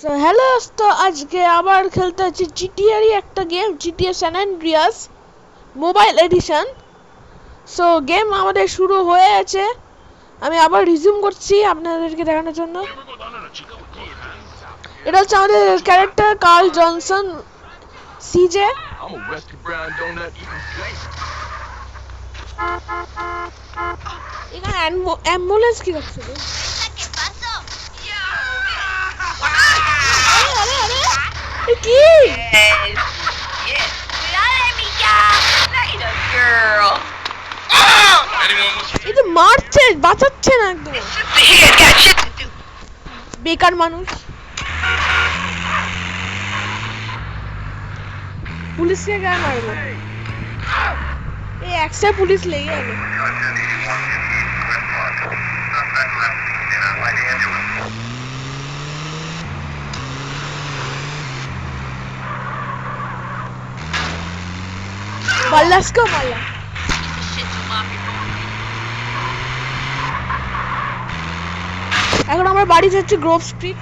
So hello, তো আজকে আবার খেলতে হচ্ছে জিটিএরই একটা game, GTA San Andreas mobile edition. So game আমাদের শুরু হয়ে আছে, আমি আবার রিজিউম করছি আপনাদেরকে দেখানোর জন্য। এটা হচ্ছে আমাদের ক্যারেক্টার কার্ল জনসন সিজে। এখানে অ্যাম্বুলেন্স কি করছে? আরে আরে আরে কি? এই তো মারছে, বাঁচাচ্ছে না একদম, বেকার মানুষ। পুলিশকে গায়ে মারবো, এই একটা পুলিশ লেগে গেল। বাল্লাসকে মারলাম। এখন আমরা বাড়ি যাচ্ছি গ্রোভ স্ট্রিট।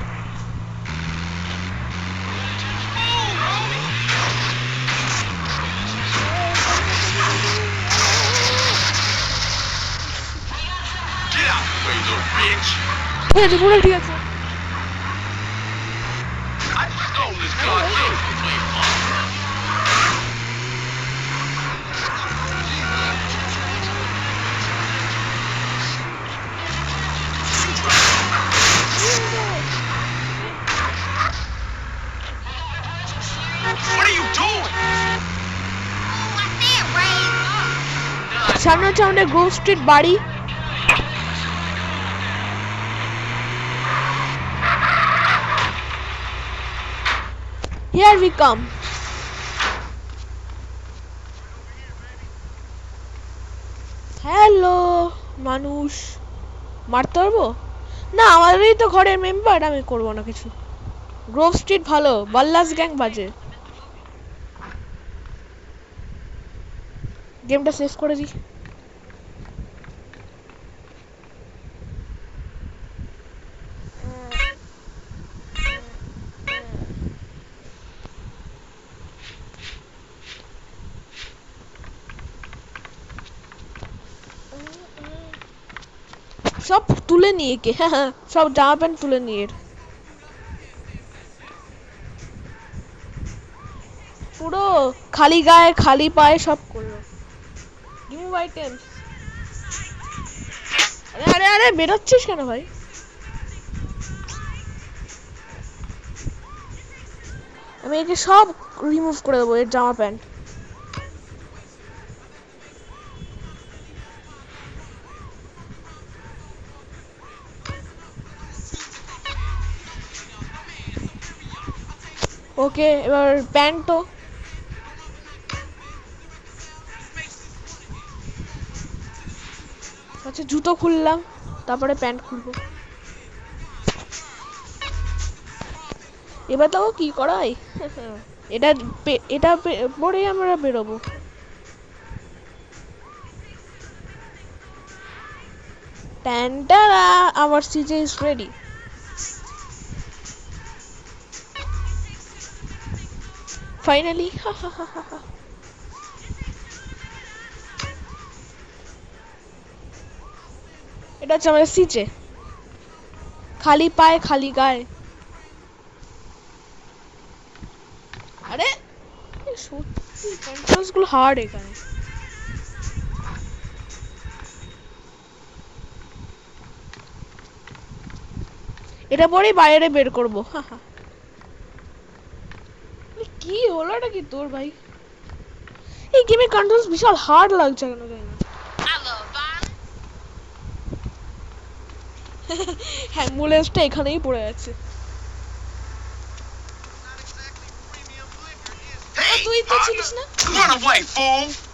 পুরো ঠিক আছে। সামনে হচ্ছে আমাদের গ্রোভ স্ট্রিট বাড়ি। Here we come. হ্যালো মানুষ, মারতে পারবো না? আমাদেরই তো ঘরের মেম্বার, আমি করবো না কিছু। গ্রোভ স্ট্রিট ভালো, বাল্লাস গ্যাং বাজে। গেমটা শেষ করে দিই। সব তুলে নিয়ে কে? হ্যাঁ, সব জামা প্যান্ট তুলে নিয়ে পুরো খালি গায়ে খালি পায়ে সব করলো। New items. আরে আরে আরে বেরোচ্ছিস কেন ভাই? আমি একে সব রিমুভ করে দেবো, এর জামা প্যান্ট। ওকে, এবার প্যান্ট তো আচ্ছা, জুতো খুললাম, তারপরে প্যান্ট খুলবো। এবার তো কি করাই, এটা এটা পরেই আমরা বেরোবো। ট্যান্টারা, আমার সিজে ইজ রেডি। ফাইনালি। এটা হচ্ছে আমাদের সিজে, খালি পায়ে খালি গায়ে। আরে সত্যি কন্ট্রোলস গুলো হার্ড এখানে। এটা পরেই বাইরে বের করবো। কি হলো এটা কি তোর ভাই? এই গেমের কন্ট্রোলস বিশাল হার্ড লাগছে কেন জানি না। অ্যাম্বুলেন্সটা এখানেই পড়ে আছে। তুই তো ছিলিস না?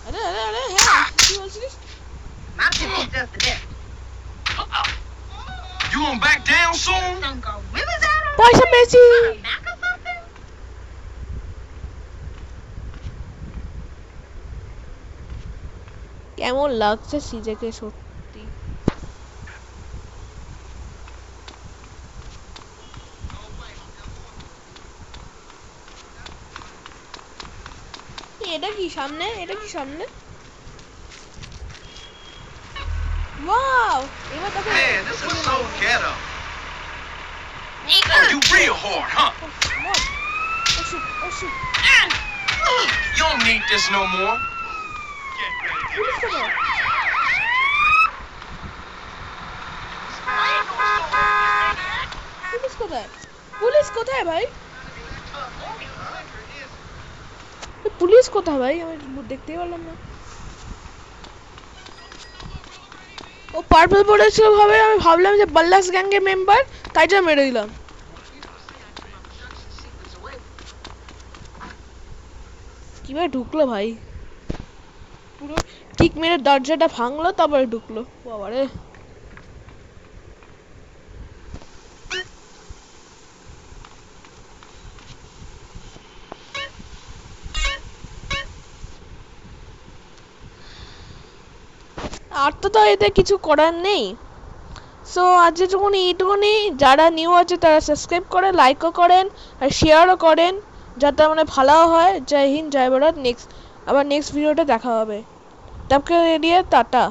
আরে আরে আরে হ্যাঁ, কি বলছিস? পয়সা পেয়েছি। কেমন লাগছে সিজেকে সত্যি? এটা কি সামনে? ওয়াও, এবার দেখো। Man, this was so ghetto. Oh, you real hard, huh? Oh shit. You don't need this no more. Police কোথায় ভাই? পুলিশ কোথায় ভাই? আমি দেখতেই পারলাম না। ও পার্পল পড়েছিল ভাবে আমি ভাবলাম যে বাল্লাস গ্যাংয়ের মেম্বার, তাই জন্য মেরে দিলাম। কিভাবে ঢুকলো ভাই? পুরো কিক মেরে দরজাটা ভাঙলো, তারপরে ঢুকলো। বাবারে। আর তো এতে কিছু করার নেই। সো আজ এইটুকুনি। যারা নিউ আছে তারা সাবস্ক্রাইব করে, লাইকও করেন আর শেয়ারও করেন, যাতে মানে ভালো হয়। জয় হিন্দ, জয় ভারত। আবার নেক্সট ভিডিওতে দেখা হবে। তবকে लिए टाटा।